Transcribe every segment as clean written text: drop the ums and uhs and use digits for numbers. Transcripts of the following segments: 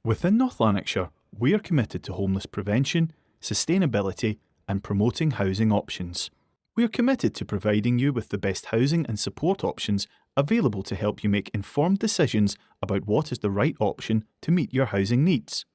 Within North Lanarkshire, we are committed to homeless prevention, sustainability and promoting housing options. We are committed to providing you with the best housing and support options available to help you make informed decisions about what is the right option to meet your housing needs.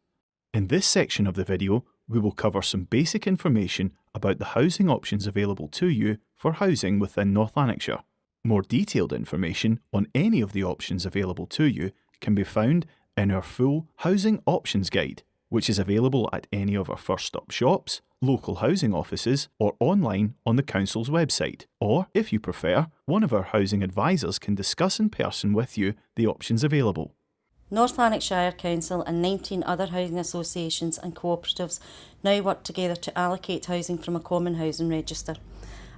In this section of the video, we will cover some basic information about the housing options available to you for housing within North Lanarkshire. More detailed information on any of the options available to you can be found in our full Housing Options Guide, which is available at any of our First Stop shops, local housing offices or online on the Council's website. Or, if you prefer, one of our housing advisors can discuss in person with you the options available. North Lanarkshire Council and 19 other housing associations and cooperatives now work together to allocate housing from a common housing register.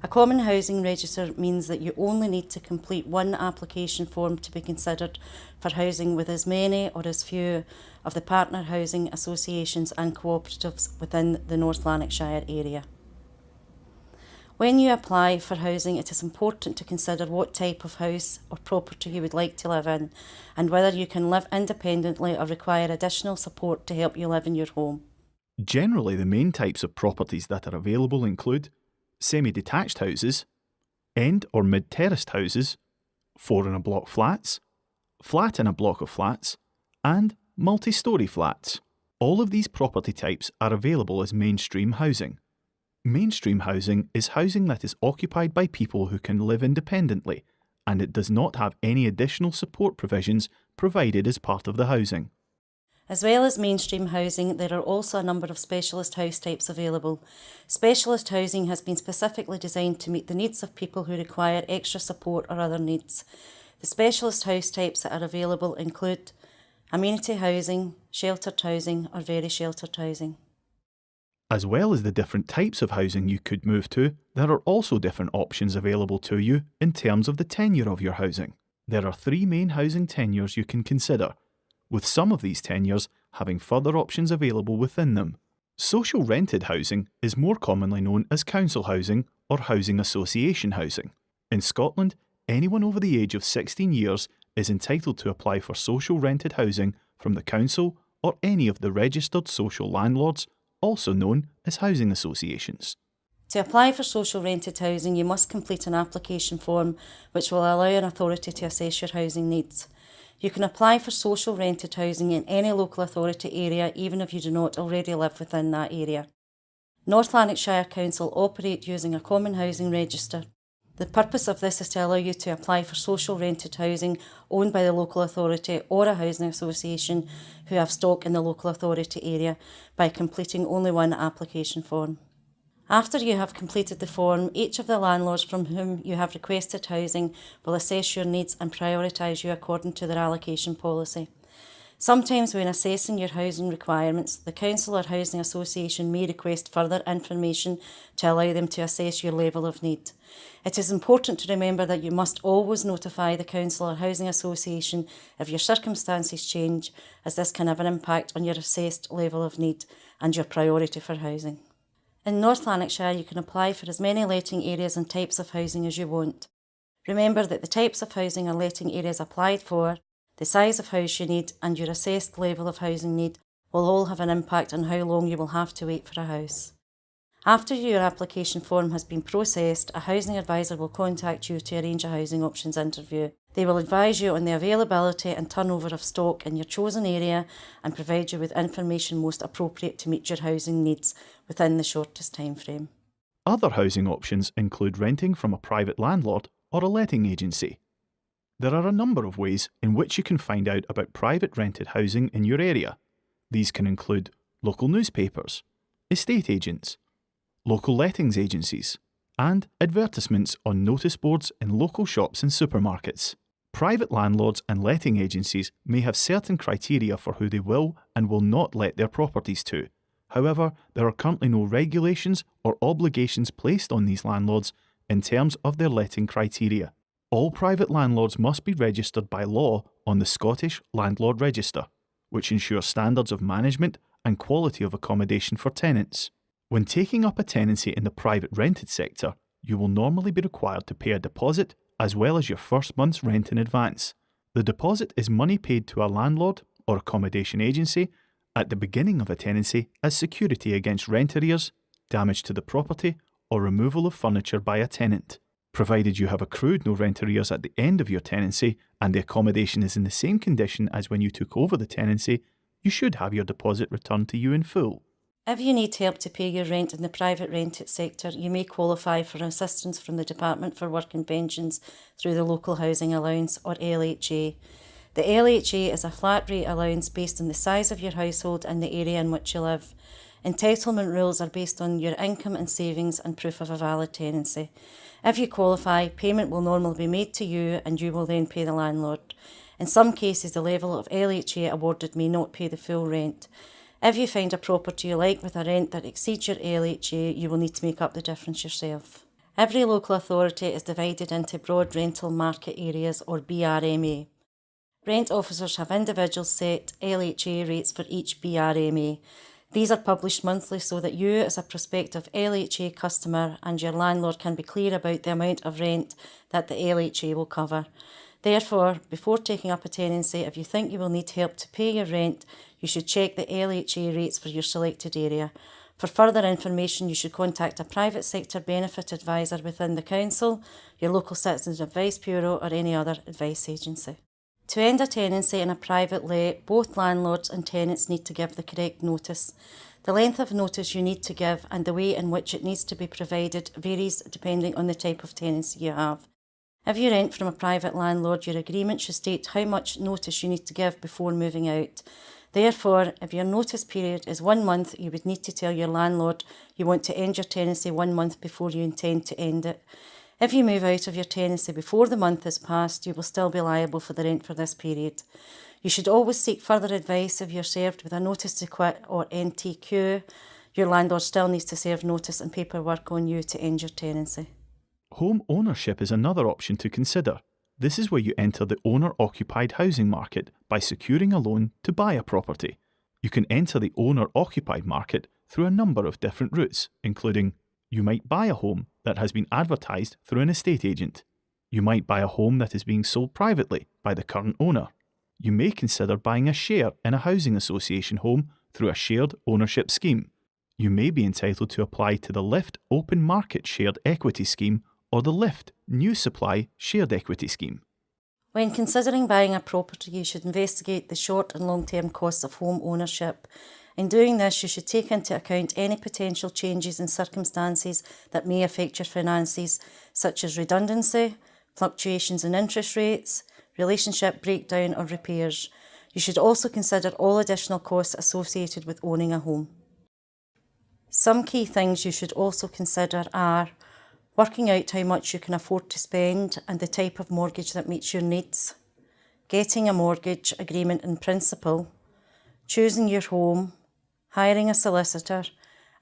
A common housing register means that you only need to complete one application form to be considered for housing with as many or as few of the partner housing associations and cooperatives within the North Lanarkshire area. When you apply for housing, it is important to consider what type of house or property you would like to live in and whether you can live independently or require additional support to help you live in your home. Generally, the main types of properties that are available include semi-detached houses, end or mid-terraced houses, 4-in-a-block flats, flat in a block of flats, and multi-storey flats. All of these property types are available as mainstream housing. Mainstream housing is housing that is occupied by people who can live independently, and it does not have any additional support provisions provided as part of the housing. As well as mainstream housing, there are also a number of specialist house types available. Specialist housing has been specifically designed to meet the needs of people who require extra support or other needs. The specialist house types that are available include amenity housing, sheltered housing or very sheltered housing. As well as the different types of housing you could move to, there are also different options available to you in terms of the tenure of your housing. There are 3 main housing tenures you can consider, with some of these tenures having further options available within them. Social rented housing is more commonly known as council housing or housing association housing. In Scotland, anyone over the age of 16 years is entitled to apply for social rented housing from the council or any of the registered social landlords, also known as housing associations. To apply for social rented housing, you must complete an application form which will allow an authority to assess your housing needs. You can apply for social rented housing in any local authority area even if you do not already live within that area. North Lanarkshire Council operate using a common housing register. The purpose of this is to allow you to apply for social rented housing owned by the local authority or a housing association who have stock in the local authority area by completing only one application form. After you have completed the form, each of the landlords from whom you have requested housing will assess your needs and prioritise you according to their allocation policy. Sometimes when assessing your housing requirements, the council or housing association may request further information to allow them to assess your level of need. It is important to remember that you must always notify the council or housing association if your circumstances change, as this can have an impact on your assessed level of need and your priority for housing. In North Lanarkshire, you can apply for as many letting areas and types of housing as you want. Remember that the types of housing or letting areas applied for, the size of house you need and your assessed level of housing need will all have an impact on how long you will have to wait for a house. After your application form has been processed, a housing advisor will contact you to arrange a housing options interview. They will advise you on the availability and turnover of stock in your chosen area and provide you with information most appropriate to meet your housing needs within the shortest time frame. Other housing options include renting from a private landlord or a letting agency. There are a number of ways in which you can find out about private rented housing in your area. These can include local newspapers, estate agents, local lettings agencies, and advertisements on notice boards in local shops and supermarkets. Private landlords and letting agencies may have certain criteria for who they will and will not let their properties to. However, there are currently no regulations or obligations placed on these landlords in terms of their letting criteria. All private landlords must be registered by law on the Scottish Landlord Register, which ensures standards of management and quality of accommodation for tenants. When taking up a tenancy in the private rented sector, you will normally be required to pay a deposit as well as your first month's rent in advance. The deposit is money paid to a landlord or accommodation agency at the beginning of a tenancy as security against rent arrears, damage to the property, or removal of furniture by a tenant. Provided you have accrued no rent arrears at the end of your tenancy and the accommodation is in the same condition as when you took over the tenancy, you should have your deposit returned to you in full. If you need help to pay your rent in the private rented sector, you may qualify for assistance from the Department for Work and Pensions through the Local Housing Allowance, or LHA. The LHA is a flat rate allowance based on the size of your household and the area in which you live. Entitlement rules are based on your income and savings and proof of a valid tenancy. If you qualify, payment will normally be made to you and you will then pay the landlord. In some cases, the level of LHA awarded may not pay the full rent. If you find a property you like with a rent that exceeds your LHA, you will need to make up the difference yourself. Every local authority is divided into broad rental market areas, or BRMA. Rent officers have individual set LHA rates for each BRMA. These are published monthly so that you, as a prospective LHA customer, and your landlord can be clear about the amount of rent that the LHA will cover. Therefore, before taking up a tenancy, if you think you will need help to pay your rent, you should check the LHA rates for your selected area. For further information, you should contact a private sector benefit advisor within the council, your local Citizens Advice Bureau, or any other advice agency. To end a tenancy in a private let, both landlords and tenants need to give the correct notice. The length of notice you need to give and the way in which it needs to be provided varies depending on the type of tenancy you have. If you rent from a private landlord, your agreement should state how much notice you need to give before moving out. Therefore, if your notice period is 1 month, you would need to tell your landlord you want to end your tenancy 1 month before you intend to end it. If you move out of your tenancy before the month has passed, you will still be liable for the rent for this period. You should always seek further advice if you're served with a notice to quit, or NTQ. Your landlord still needs to serve notice and paperwork on you to end your tenancy. Home ownership is another option to consider. This is where you enter the owner-occupied housing market by securing a loan to buy a property. You can enter the owner-occupied market through a number of different routes, including you might buy a home that has been advertised through an estate agent. You might buy a home that is being sold privately by the current owner. You may consider buying a share in a housing association home through a shared ownership scheme. You may be entitled to apply to the LIFT Open Market Shared Equity Scheme or the LIFT New Supply Shared Equity Scheme. When considering buying a property, you should investigate the short and long-term costs of home ownership. In doing this, you should take into account any potential changes in circumstances that may affect your finances, such as redundancy, fluctuations in interest rates, relationship breakdown or repairs. You should also consider all additional costs associated with owning a home. Some key things you should also consider are working out how much you can afford to spend and the type of mortgage that meets your needs, getting a mortgage agreement in principle, choosing your home, hiring a solicitor,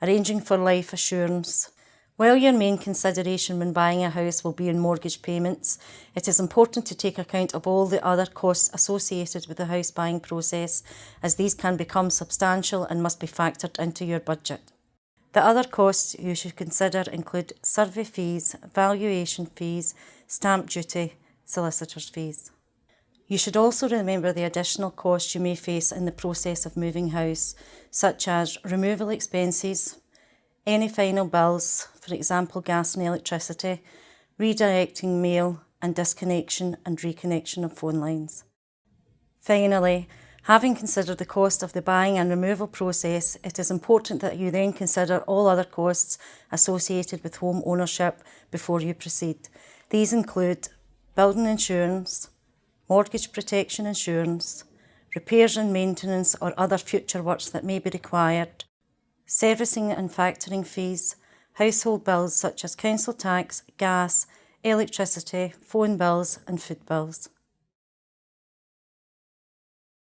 arranging for life assurance. While your main consideration when buying a house will be in mortgage payments, it is important to take account of all the other costs associated with the house buying process, as these can become substantial and must be factored into your budget. The other costs you should consider include survey fees, valuation fees, stamp duty, solicitors' fees. You should also remember the additional costs you may face in the process of moving house, such as removal expenses, any final bills, for example gas and electricity, redirecting mail, and disconnection and reconnection of phone lines. Finally, having considered the cost of the buying and removal process, it is important that you then consider all other costs associated with home ownership before you proceed. These include building insurance, mortgage protection insurance, repairs and maintenance or other future works that may be required, servicing and factoring fees, household bills such as council tax, gas, electricity, phone bills and food bills.